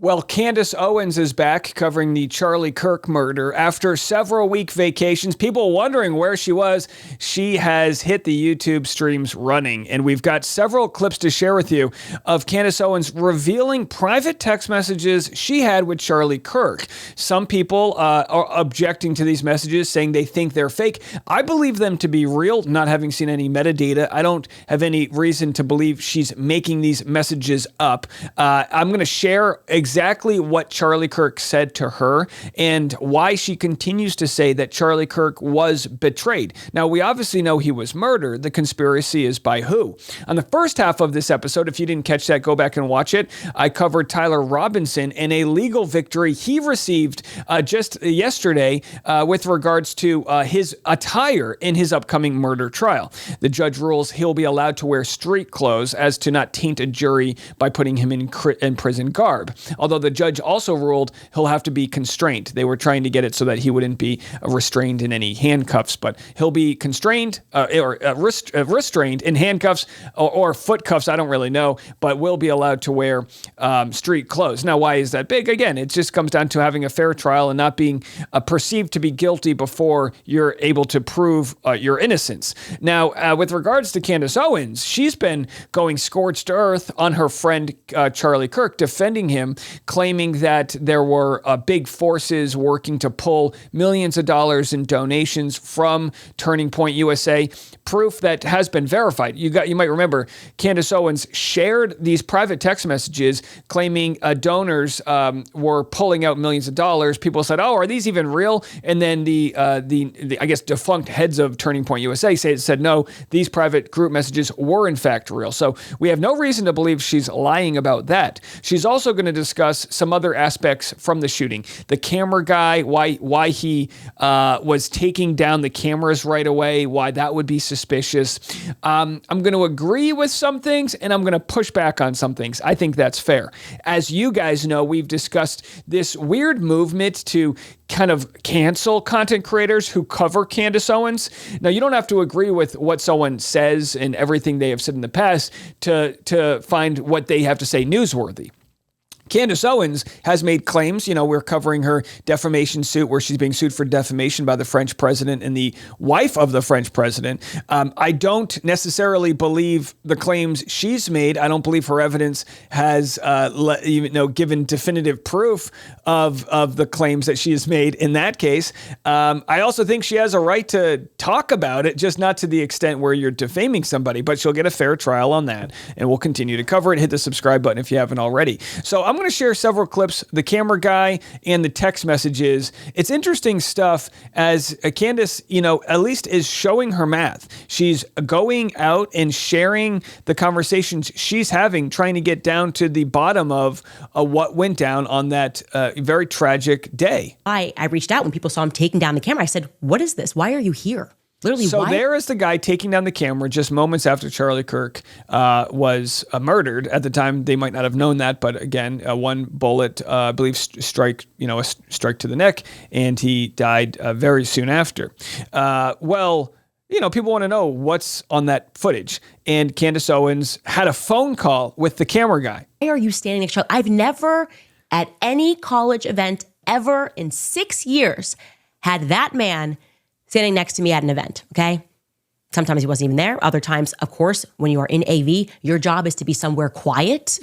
Well, Candace Owens is back covering the Charlie Kirk murder. After several week vacations, people wondering where she was, she has hit the YouTube streams running. And we've got several clips to share with you of Candace Owens revealing private text messages she had with Charlie Kirk. Some people are objecting to these messages, saying they think they're fake. I believe them to be real, not having seen any metadata. I don't have any reason to believe she's making these messages up. I'm going to share exactly what Charlie Kirk said to her and why she continues to say that Charlie Kirk was betrayed. Now, we obviously know he was murdered. The conspiracy is by who? On the first half of this episode, if you didn't catch that, go back and watch it. I covered Tyler Robinson and a legal victory he received just yesterday with regards to his attire in his upcoming murder trial. The judge rules he'll be allowed to wear street clothes as to not taint a jury by putting him in prison garb. Although the judge also ruled he'll have to be constrained. They were trying to get it so that he wouldn't be restrained in any handcuffs, but he'll be constrained or restrained in handcuffs or foot cuffs. I don't really know, but will be allowed to wear street clothes. Now, why is that big? Again, it just comes down to having a fair trial and not being perceived to be guilty before you're able to prove your innocence. Now, with regards to Candace Owens, she's been going scorched earth on her friend Charlie Kirk, defending him, claiming that there were big forces working to pull millions of dollars in donations from Turning Point USA, proof that has been verified. You might remember Candace Owens shared these private text messages claiming donors were pulling out millions of dollars. People said, "Oh, are these even real?" And then the I guess defunct heads of Turning Point USA said, "No, these private group messages were in fact real." So we have no reason to believe she's lying about that. She's also going to discuss some other aspects from the shooting. The camera guy, why he was taking down the cameras right away, why that would be suspicious. I'm going to agree with some things and I'm going to push back on some things. I think that's fair. As you guys know, we've discussed this weird movement to kind of cancel content creators who cover Candace Owens. Now, you don't have to agree with what someone says and everything they have said in the past to find what they have to say newsworthy. Candace Owens has made claims, we're covering her defamation suit where she's being sued for defamation by the French president and the wife of the French president. I don't necessarily believe the claims she's made. I don't believe her evidence has given definitive proof of the claims that she has made in that case. I also think she has a right to talk about it, just not to the extent where you're defaming somebody, but she'll get a fair trial on that. And we'll continue to cover it. Hit the subscribe button if you haven't already. So I'm going to share several clips, the camera guy and the text messages. It's interesting stuff as Candace, at least is showing her math. She's going out and sharing the conversations she's having, trying to get down to the bottom of what went down on that very tragic day. I reached out when people saw him taking down the camera. I said, "What is this? Why are you here?" Literally, so why? There is the guy taking down the camera just moments after Charlie Kirk was murdered. At the time, they might not have known that, but again, one bullet, I believe, a strike to the neck, and he died very soon after. People want to know what's on that footage, and Candace Owens had a phone call with the camera guy. Why are you standing next to Charlie? I've never, at any college event ever in 6 years, had that man standing next to me at an event, okay? Sometimes he wasn't even there. Other times, of course, when you are in AV, your job is to be somewhere quiet.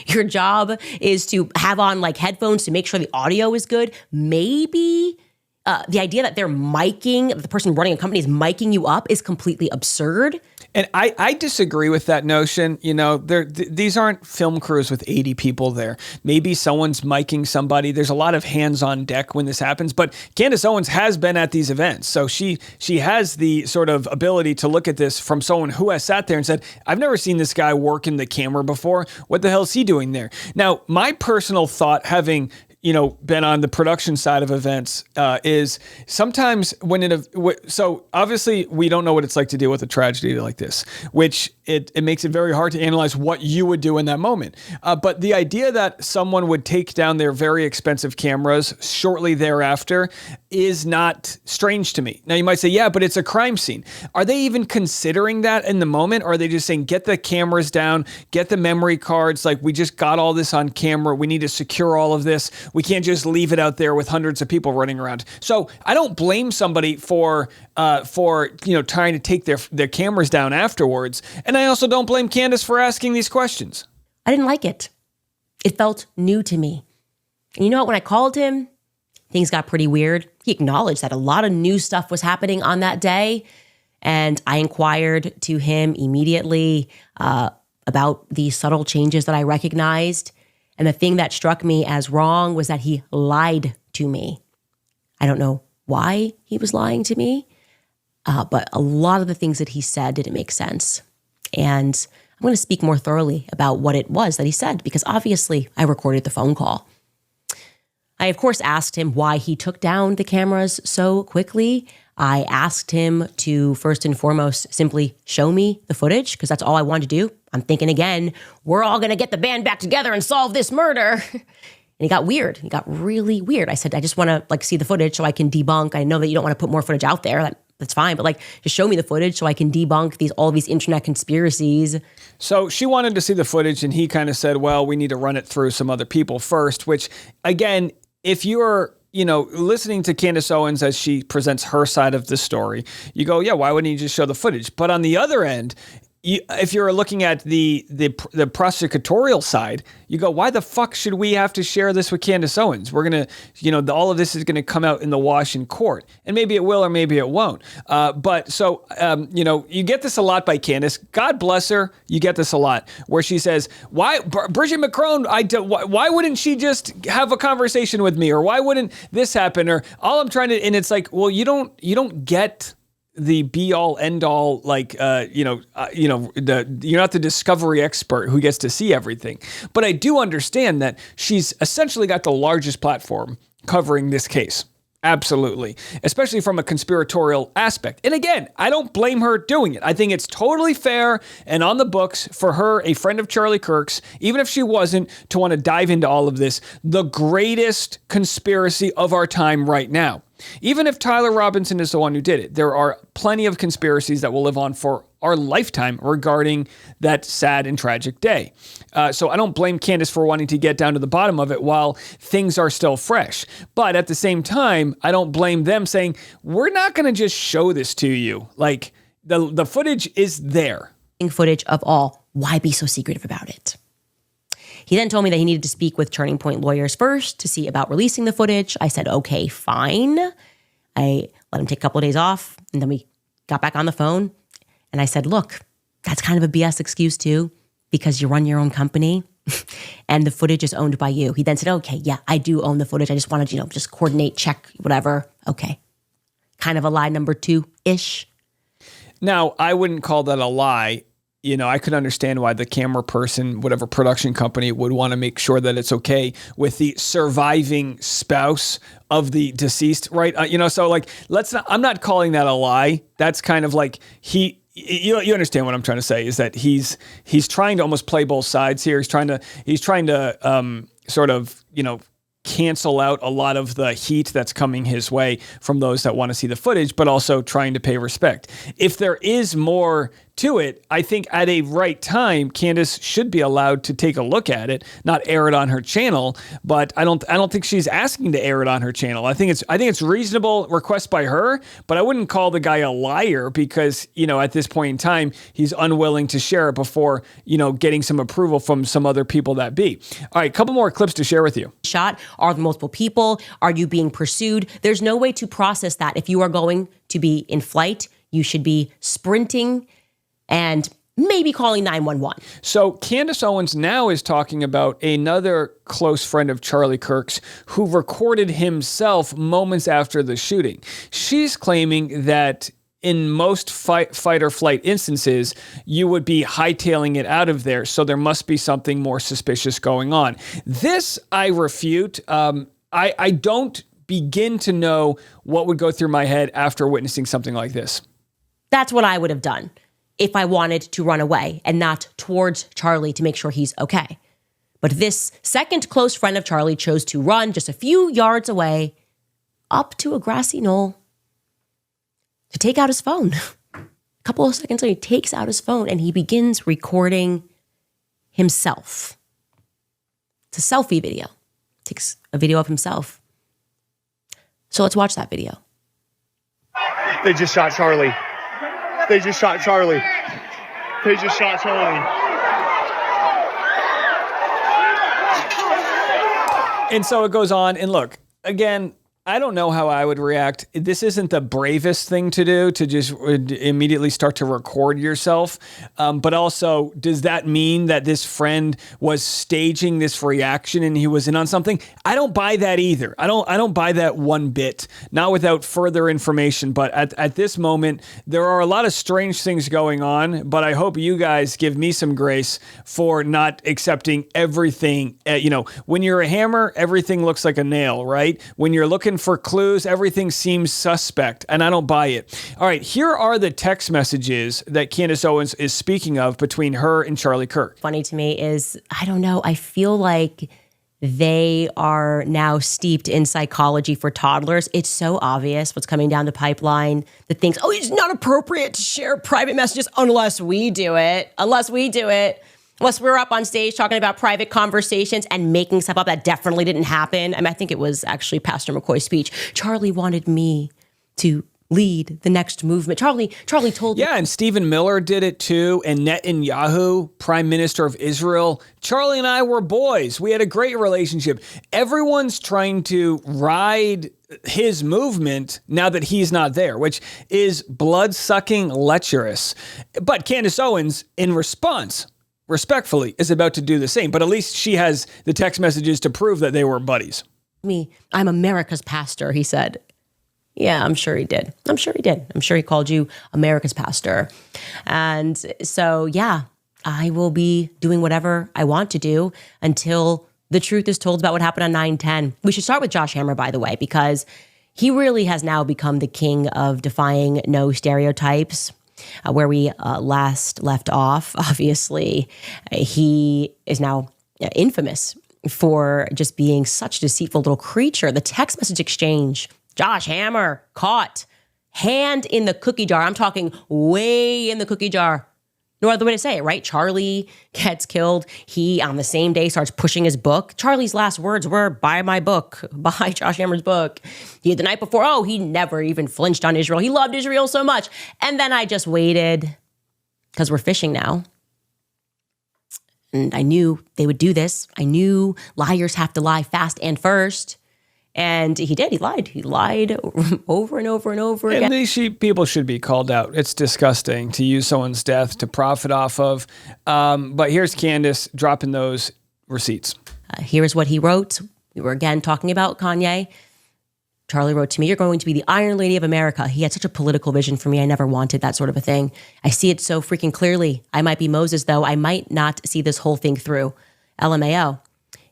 Your job is to have on headphones to make sure the audio is good. Maybe the idea that the person running a company is miking you up is completely absurd. And I disagree with that notion. These aren't film crews with 80 people there. Maybe someone's miking somebody. There's a lot of hands on deck when this happens. But Candace Owens has been at these events. So she has the sort of ability to look at this from someone who has sat there and said, "I've never seen this guy work in the camera before. What the hell is he doing there?" Now, my personal thought, having been on the production side of events, is sometimes so obviously we don't know what it's like to deal with a tragedy like this, which it makes it very hard to analyze what you would do in that moment. But the idea that someone would take down their very expensive cameras shortly thereafter is not strange to me. Now you might say, yeah, but it's a crime scene. Are they even considering that in the moment? Or are they just saying, get the cameras down, get the memory cards, like we just got all this on camera, we need to secure all of this. We can't just leave it out there with hundreds of people running around. So I don't blame somebody for trying to take their cameras down afterwards. And I also don't blame Candace for asking these questions. I didn't like it. It felt new to me. And you know what? When I called him, things got pretty weird. He acknowledged that a lot of new stuff was happening on that day. And I inquired to him immediately about the subtle changes that I recognized. And the thing that struck me as wrong was that he lied to me. I don't know why he was lying to me, but a lot of the things that he said didn't make sense. And I'm going to speak more thoroughly about what it was that he said, because obviously I recorded the phone call. I, of course, asked him why he took down the cameras so quickly. I asked him to, first and foremost, simply show me the footage, because that's all I wanted to do. I'm thinking, again, we're all going to get the band back together and solve this murder. And he got weird. He got really weird. I said, I just want to see the footage so I can debunk. I know that you don't want to put more footage out there. That's fine. But just show me the footage so I can debunk all these internet conspiracies. So she wanted to see the footage, and he kind of said, well, we need to run it through some other people first, which, again, if you're listening to Candace Owens as she presents her side of the story, you go, yeah, why wouldn't you just show the footage? But on the other end, if you're looking at the prosecutorial side, you go, why the fuck should we have to share this with Candace Owens? We're going to, all of this is going to come out in the wash in court. And maybe it will or maybe it won't. You get this a lot by Candace. God bless her. You get this a lot where she says, why, Bridget McCrone, why wouldn't she just have a conversation with me? Or why wouldn't this happen? Or all I'm trying to, and it's like, well, you don't get the be all end all, you're not the discovery expert who gets to see everything. But I do understand that she's essentially got the largest platform covering this case. Absolutely. Especially from a conspiratorial aspect. And again, I don't blame her doing it. I think it's totally fair and on the books for her, a friend of Charlie Kirk's, even if she wasn't, to want to dive into all of this, the greatest conspiracy of our time right now. Even if Tyler Robinson is the one who did it, there are plenty of conspiracies that will live on for our lifetime regarding that sad and tragic day. So I don't blame Candace for wanting to get down to the bottom of it while things are still fresh. But at the same time, I don't blame them saying, we're not going to just show this to you. Like, the footage is there. Footage of all. Why be so secretive about it? He then told me that he needed to speak with Turning Point lawyers first to see about releasing the footage. I said, okay, fine. I let him take a couple of days off, and then we got back on the phone. And I said, look, that's kind of a BS excuse too, because you run your own company and the footage is owned by you. He then said, okay, yeah, I do own the footage. I just wanted, just coordinate, check, whatever. Okay. Kind of a lie number 2-ish. Now, I wouldn't call that a lie. I could understand why the camera person, whatever production company, would want to make sure that it's okay with the surviving spouse of the deceased, right? I'm not calling that a lie. That's kind of like you understand what I'm trying to say is that he's trying to almost play both sides here. He's trying to sort of, cancel out a lot of the heat that's coming his way from those that want to see the footage, but also trying to pay respect. If there is more to it, I think at a right time, Candace should be allowed to take a look at it, not air it on her channel. But I don't think she's asking to air it on her channel. I think it's reasonable request by her, but I wouldn't call the guy a liar because, at this point in time, he's unwilling to share it before, getting some approval from some other people that be. All right, a couple more clips to share with you. Shot. Are there multiple people? Are you being pursued? There's no way to process that. If you are going to be in flight, you should be sprinting and maybe calling 911. So Candace Owens now is talking about another close friend of Charlie Kirk's who recorded himself moments after the shooting. She's claiming that in most fight or flight instances, you would be hightailing it out of there. So there must be something more suspicious going on. This I refute. I don't begin to know what would go through my head after witnessing something like this. That's what I would have done if I wanted to run away and not towards Charlie to make sure he's okay. But this second close friend of Charlie chose to run just a few yards away up to a grassy knoll to take out his phone. A couple of seconds later, he takes out his phone and he begins recording himself. It's a selfie video. Takes a video of himself. So let's watch that video. They just shot Charlie. They just shot Charlie. They just shot Charlie. And so it goes on. And look, again, I don't know how I would react. This isn't the bravest thing to do, to just immediately start to record yourself. But also, does that mean that this friend was staging this reaction and he was in on something? I don't buy that either. I don't buy that one bit, not without further information. But at this moment, there are a lot of strange things going on, but I hope you guys give me some grace for not accepting everything. When you're a hammer, everything looks like a nail, right? When you're looking for clues, everything seems suspect, and I don't buy it. All right, here are the text messages that Candace Owens is speaking of between her and Charlie Kirk. Funny to me is, I don't know, I feel like they are now steeped in psychology for toddlers. It's so obvious what's coming down the pipeline. The things, it's not appropriate to share private messages unless we do it. Unless we're up on stage talking about private conversations and making stuff up that definitely didn't happen. I think it was actually Pastor McCoy's speech. Charlie wanted me to lead the next movement. Charlie told me. Yeah, and Stephen Miller did it too. And Netanyahu, Prime Minister of Israel. Charlie and I were boys. We had a great relationship. Everyone's trying to ride his movement now that he's not there, which is blood-sucking lecherous. But Candace Owens, in response, respectfully, is about to do the same. But at least she has the text messages to prove that they were buddies. I'm America's pastor, he said. Yeah, I'm sure he did. I'm sure he called you America's pastor. And so, yeah, I will be doing whatever I want to do until the truth is told about what happened on 9/10. We should start with Josh Hammer, by the way, because he really has now become the king of defying no stereotypes. Where we last left off, obviously, he is now infamous for just being such a deceitful little creature. The text message exchange, Josh Hammer caught, hand in the cookie jar. I'm talking way in the cookie jar. No other way to say it, right? Charlie gets killed. He, on the same day, starts pushing his book. Charlie's last words were, buy my book, buy Josh Hammer's book. The night before, he never even flinched on Israel. He loved Israel so much. And then I just waited, because we're fishing now. And I knew they would do this. I knew liars have to lie fast and first. And he did. He lied. He lied over and over and over again. And these people should be called out. It's disgusting to use someone's death to profit off of. But here's Candace dropping those receipts. Here's what he wrote. We were again talking about Kanye. Charlie wrote to me, "You're going to be the Iron Lady of America." He had such a political vision for me. I never wanted that sort of a thing. I see it so freaking clearly. I might be Moses, though. I might not see this whole thing through. LMAO.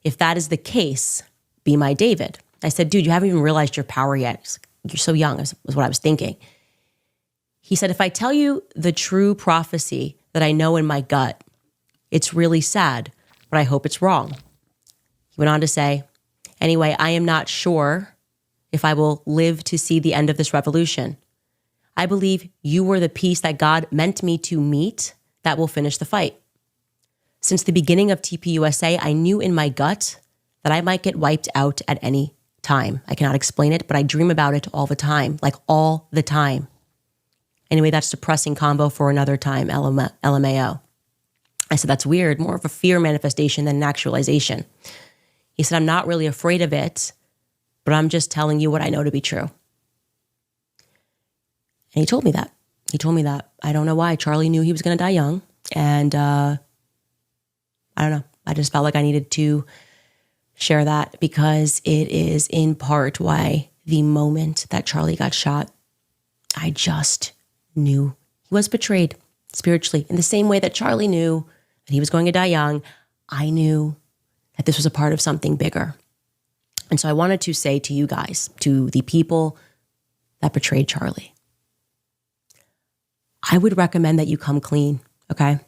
If that is the case, be my David. I said, dude, you haven't even realized your power yet. You're so young, was what I was thinking. He said, if I tell you the true prophecy that I know in my gut, it's really sad, but I hope it's wrong. He went on to say, anyway, I am not sure if I will live to see the end of this revolution. I believe you were the piece that God meant me to meet that will finish the fight. Since the beginning of TPUSA, I knew in my gut that I might get wiped out at any time. I cannot explain it, but I dream about it all the time, like all the time. Anyway, that's depressing combo for another time, LMAO. I said, that's weird, more of a fear manifestation than an actualization. He said, I'm not really afraid of it, but I'm just telling you what I know to be true. And he told me that. I don't know why. Charlie knew he was going to die young. And I don't know. I just felt like I needed to share that because it is in part why the moment that Charlie got shot, I just knew he was betrayed spiritually. In the same way that Charlie knew that he was going to die young, I knew that this was a part of something bigger. And so I wanted to say to you guys, to the people that betrayed Charlie, I would recommend that you come clean, okay?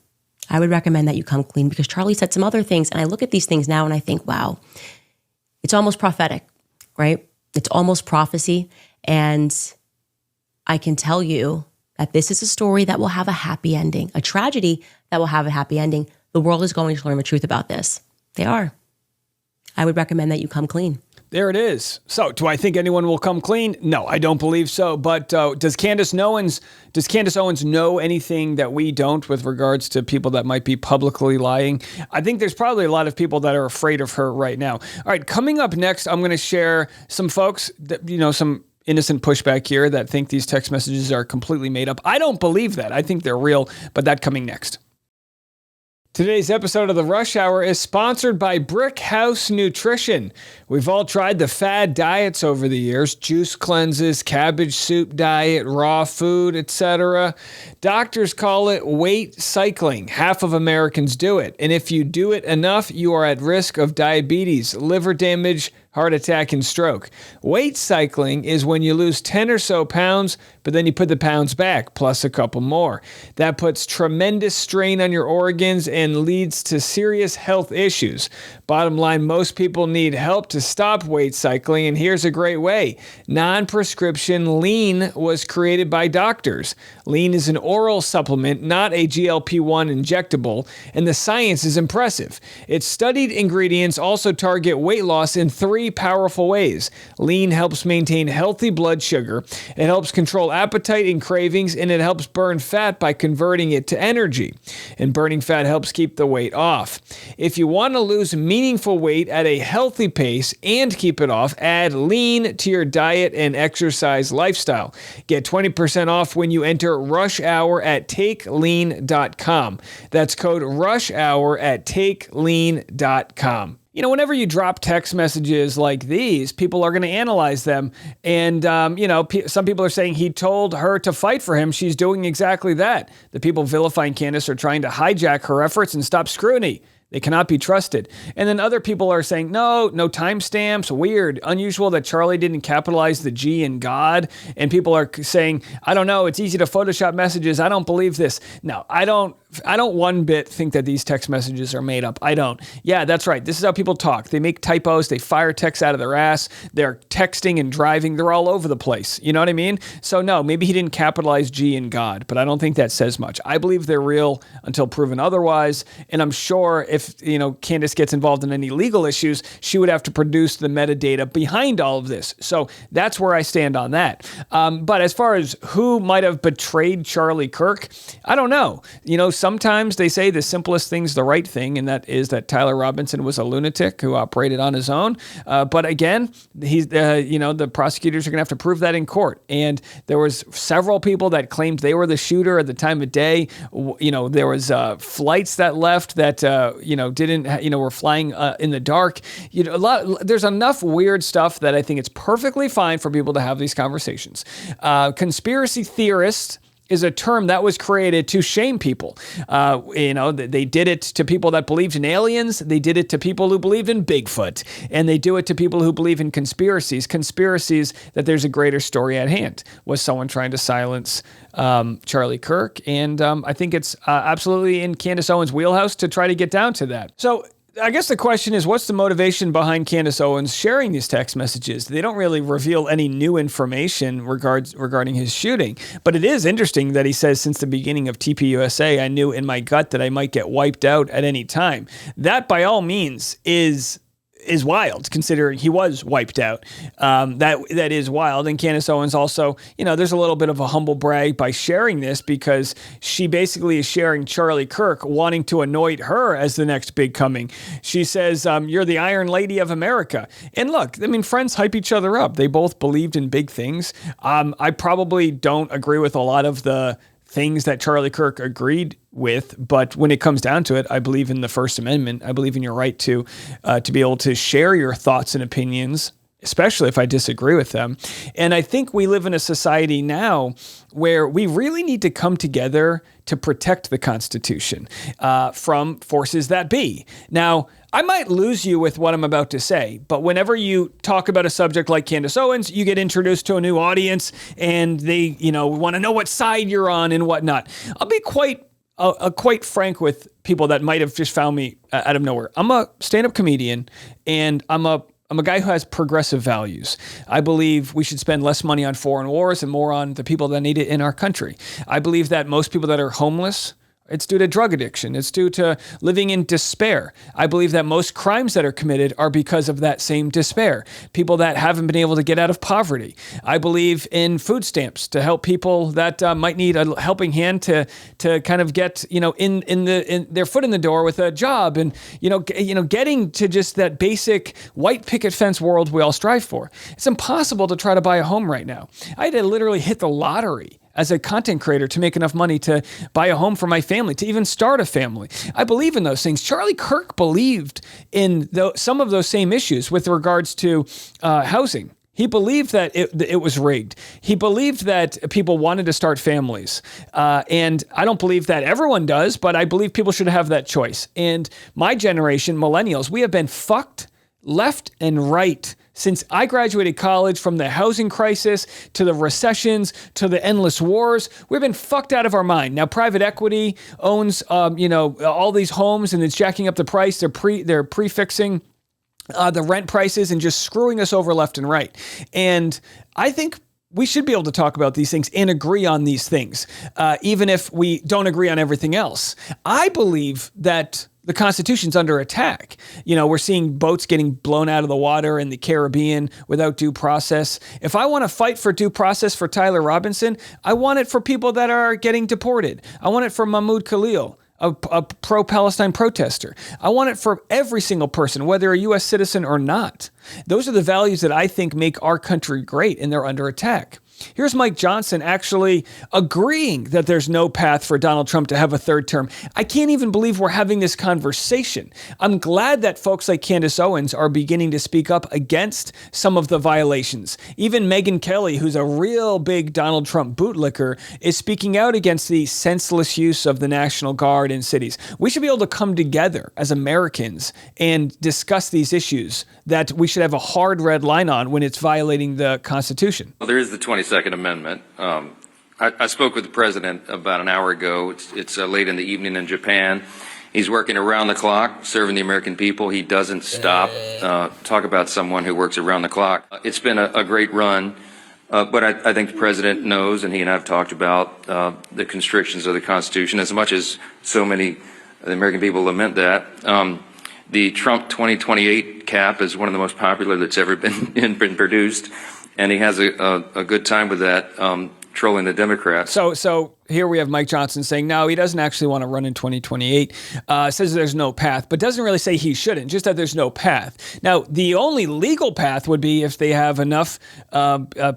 I would recommend that you come clean because Charlie said some other things. And I look at these things now and I think, wow, it's almost prophetic, right? It's almost prophecy. And I can tell you that this is a story that will have a happy ending, a tragedy that will have a happy ending. The world is going to learn the truth about this. They are. I would recommend that you come clean. There it is. So, do I think anyone will come clean? No, I don't believe so. But does Candace Owens know anything that we don't with regards to people that might be publicly lying? I think there's probably a lot of people that are afraid of her right now. All right, coming up next, I'm going to share some folks that, some innocent pushback here that think these text messages are completely made up. I don't believe that. I think they're real, but that coming next. Today's episode of The Rush Hour is sponsored by Brick House Nutrition. We've all tried the fad diets over the years, juice cleanses, cabbage soup diet, raw food, etc. Doctors call it weight cycling. Half of Americans do it. And if you do it enough, you are at risk of diabetes, liver damage, heart attack, and stroke. Weight cycling is when you lose 10 or so pounds, but then you put the pounds back, plus a couple more. That puts tremendous strain on your organs and leads to serious health issues. Bottom line, most people need help to stop weight cycling, and here's a great way. Non-prescription Lean was created by doctors. Lean is an oral supplement, not a GLP-1 injectable, and the science is impressive. Its studied ingredients also target weight loss in 3 powerful ways. Lean helps maintain healthy blood sugar. It helps control appetite and cravings, and it helps burn fat by converting it to energy. And burning fat helps keep the weight off. If you want to lose meaningful weight at a healthy pace and keep it off, add Lean to your diet and exercise lifestyle. Get 20% off when you enter Rush Hour at TakeLean.com. That's code Rush Hour at TakeLean.com. Whenever you drop text messages like these, people are going to analyze them. And, some people are saying he told her to fight for him. She's doing exactly that. The people vilifying Candace are trying to hijack her efforts and stop scrutiny. They cannot be trusted. And then other people are saying, no timestamps, weird, unusual that Charlie didn't capitalize the G in God. And people are saying, I don't know, it's easy to Photoshop messages. I don't believe this. No, I don't one bit think that these text messages are made up. I don't. Yeah, that's right. This is how people talk. They make typos. They fire texts out of their ass. They're texting and driving. They're all over the place. You know what I mean? So no, maybe he didn't capitalize G in God, but I don't think that says much. I believe they're real until proven otherwise. And I'm sure if Candace gets involved in any legal issues, she would have to produce the metadata behind all of this. So that's where I stand on that. But as far as who might have betrayed Charlie Kirk, I don't know. Sometimes they say the simplest thing's the right thing, and that is that Tyler Robinson was a lunatic who operated on his own. But again, he's the prosecutors are going to have to prove that in court. And there was several people that claimed they were the shooter at the time of day. There was flights that left that were flying in the dark. There's enough weird stuff that I think it's perfectly fine for people to have these conversations. Conspiracy theorists is a term that was created to shame people. They did it to people that believed in aliens. They did it to people who believed in Bigfoot. And they do it to people who believe in conspiracies that there's a greater story at hand. Was someone trying to silence Charlie Kirk? And I think it's absolutely in Candace Owens' wheelhouse to try to get down to that. So I guess the question is, what's the motivation behind Candace Owens sharing these text messages? They don't really reveal any new information regarding his shooting, but it is interesting that he says, since the beginning of TPUSA, I knew in my gut that I might get wiped out at any time. That, by all means, is wild, considering he was wiped out. That is wild. And Candace Owens also, there's a little bit of a humble brag by sharing this, because she basically is sharing Charlie Kirk wanting to anoint her as the next big coming. She says, you're the Iron Lady of America. And look, friends hype each other up. They both believed in big things. I probably don't agree with a lot of the things that Charlie Kirk agreed with, but when it comes down to it, I believe in the First Amendment. I believe in your right to be able to share your thoughts and opinions especially if I disagree with them. And I think we live in a society now where we really need to come together to protect the Constitution from forces that be. Now, I might lose you with what I'm about to say, but whenever you talk about a subject like Candace Owens, you get introduced to a new audience and they, want to know what side you're on and whatnot. I'll be quite frank with people that might have just found me out of nowhere. I'm a stand-up comedian and I'm a guy who has progressive values. I believe we should spend less money on foreign wars and more on the people that need it in our country. I believe that most people that are homeless, it's due to drug addiction. It's due to living in despair. I believe that most crimes that are committed are because of that same despair. People that haven't been able to get out of poverty. I believe in food stamps to help people that might need a helping hand to kind of get in their foot in the door with a job and getting to just that basic white picket fence world we all strive for. It's impossible to try to buy a home right now. I had to literally hit the lottery as a content creator to make enough money to buy a home for my family, to even start a family. I believe in those things. Charlie Kirk believed in some of those same issues with regards to housing. He believed that it was rigged. He believed that people wanted to start families. And I don't believe that everyone does, but I believe people should have that choice. And my generation, millennials, we have been fucked left and right since I graduated college, from the housing crisis to the recessions to the endless wars. We've been fucked out of our mind. Now, private equity owns, all these homes and it's jacking up the price. They're prefixing the rent prices and just screwing us over left and right. And I think we should be able to talk about these things and agree on these things, even if we don't agree on everything else. I believe that the Constitution's under attack. We're seeing boats getting blown out of the water in the Caribbean without due process. If I want to fight for due process for Tyler Robinson, I want it for people that are getting deported. I want it for Mahmoud Khalil, a pro-Palestine protester. I want it for every single person, whether a U.S. citizen or not. Those are the values that I think make our country great, and they're under attack. Here's Mike Johnson actually agreeing that there's no path for Donald Trump to have a third term. I can't even believe we're having this conversation. I'm glad that folks like Candace Owens are beginning to speak up against some of the violations. Even Megyn Kelly, who's a real big Donald Trump bootlicker, is speaking out against the senseless use of the National Guard in cities. We should be able to come together as Americans and discuss these issues that we should have a hard red line on when it's violating the Constitution. Well, there is the 22nd Amendment. I spoke with the president about an hour ago. It's late in the evening in Japan. He's working around the clock, serving the American people. He doesn't stop. Talk about someone who works around the clock. It's been a great run, but I think the president knows, and he and I have talked about the constrictions of the Constitution, as much as so many of the American people lament that. The Trump 2028 cap is one of the most popular that's ever been produced, and he has a good time with that, trolling the Democrats. So here we have Mike Johnson saying, no, he doesn't actually want to run in 2028, says there's no path, but doesn't really say he shouldn't, just that there's no path. Now, the only legal path would be if they have enough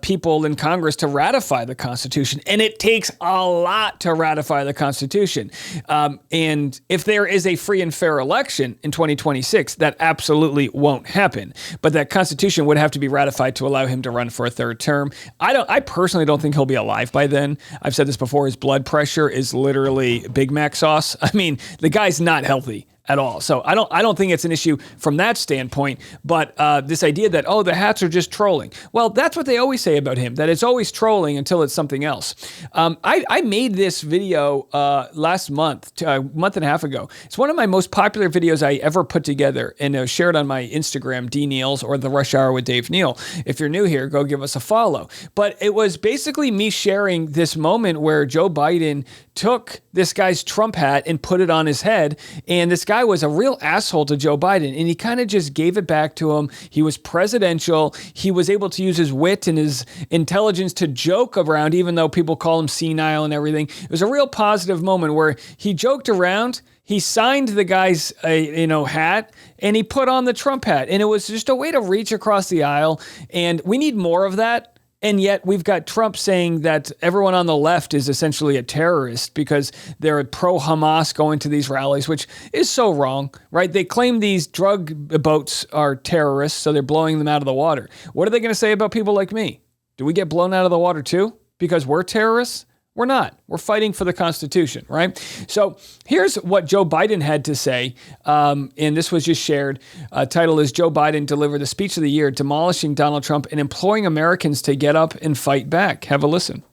people in Congress to ratify the Constitution, and it takes a lot to ratify the Constitution. And if there is a free and fair election in 2026, that absolutely won't happen. But that Constitution would have to be ratified to allow him to run for a third term. I personally don't think he'll be alive by then. I've said this before, his blood pressure is literally Big Mac sauce. I mean, the guy's not healthy at all. So I don't think it's an issue from that standpoint, but this idea that, the hats are just trolling. Well, that's what they always say about him, that it's always trolling until it's something else. I made this video last month, a month and a half ago. It's one of my most popular videos I ever put together, and shared on my Instagram, D Neals, or The Rush Hour with Dave Neal. If you're new here, go give us a follow. But it was basically me sharing this moment where Joe Biden took this guy's Trump hat and put it on his head, and this guy was a real asshole to Joe Biden, and he kind of just gave it back to him. He was presidential. He was able to use his wit and his intelligence to joke around, even though people call him senile and everything. It was a real positive moment where he joked around. He signed the guy's hat, and he put on the Trump hat, and it was just a way to reach across the aisle. And we need more of that. And yet we've got Trump saying that everyone on the left is essentially a terrorist because they're pro-Hamas going to these rallies, which is so wrong, right? They claim these drug boats are terrorists, so they're blowing them out of the water. What are they going to say about people like me? Do we get blown out of the water too because we're terrorists? We're not. We're fighting for the Constitution, right? So here's what Joe Biden had to say, and this was just shared. Title is Joe Biden delivered the speech of the year, demolishing Donald Trump and imploring Americans to get up and fight back. Have a listen.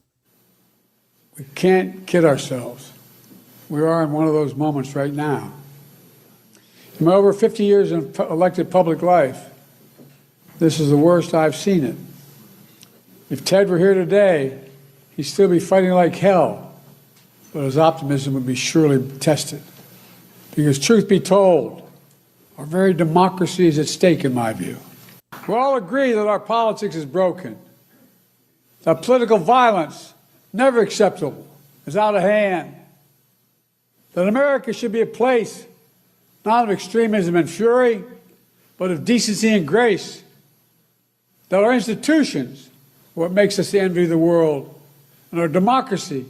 We can't kid ourselves. We are in one of those moments right now. In my over 50 years in elected public life, this is the worst I've seen it. If Ted were here today, he'd still be fighting like hell, but his optimism would be surely tested. Because truth be told, our very democracy is at stake, in my view. We all agree that our politics is broken, that political violence, never acceptable, is out of hand, that America should be a place not of extremism and fury, but of decency and grace, that our institutions are what makes us the envy of the world, and our democracy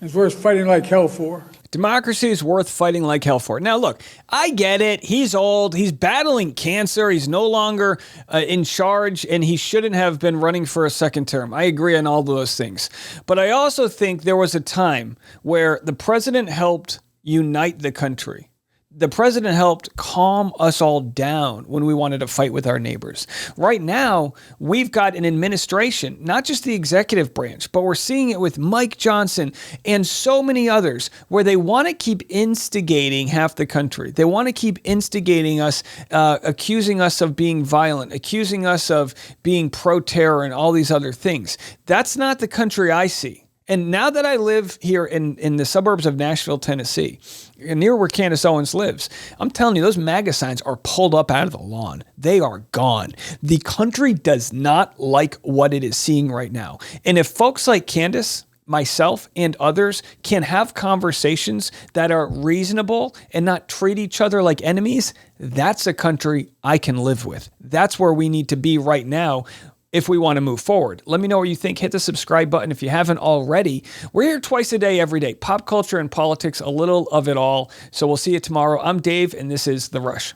is worth fighting like hell for. Democracy is worth fighting like hell for. Now, look, I get it. He's old. He's battling cancer. He's no longer in charge, and he shouldn't have been running for a second term. I agree on all those things. But I also think there was a time where the president helped unite the country. The president helped calm us all down when we wanted to fight with our neighbors. Right now, we've got an administration, not just the executive branch, but we're seeing it with Mike Johnson and so many others, where they want to keep instigating half the country. They want to keep instigating us, accusing us of being violent, accusing us of being pro-terror and all these other things. That's not the country I see. And now that I live here in the suburbs of Nashville, Tennessee, near where Candace Owens lives, I'm telling you, those MAGA signs are pulled up out of the lawn. They are gone. The country does not like what it is seeing right now. And if folks like Candace, myself, and others can have conversations that are reasonable and not treat each other like enemies, that's a country I can live with. That's where we need to be right now if we want to move forward. Let me know what you think. Hit the subscribe button if you haven't already. We're here twice a day, every day. Pop culture and politics, a little of it all. So we'll see you tomorrow. I'm Dave, and this is The Rush.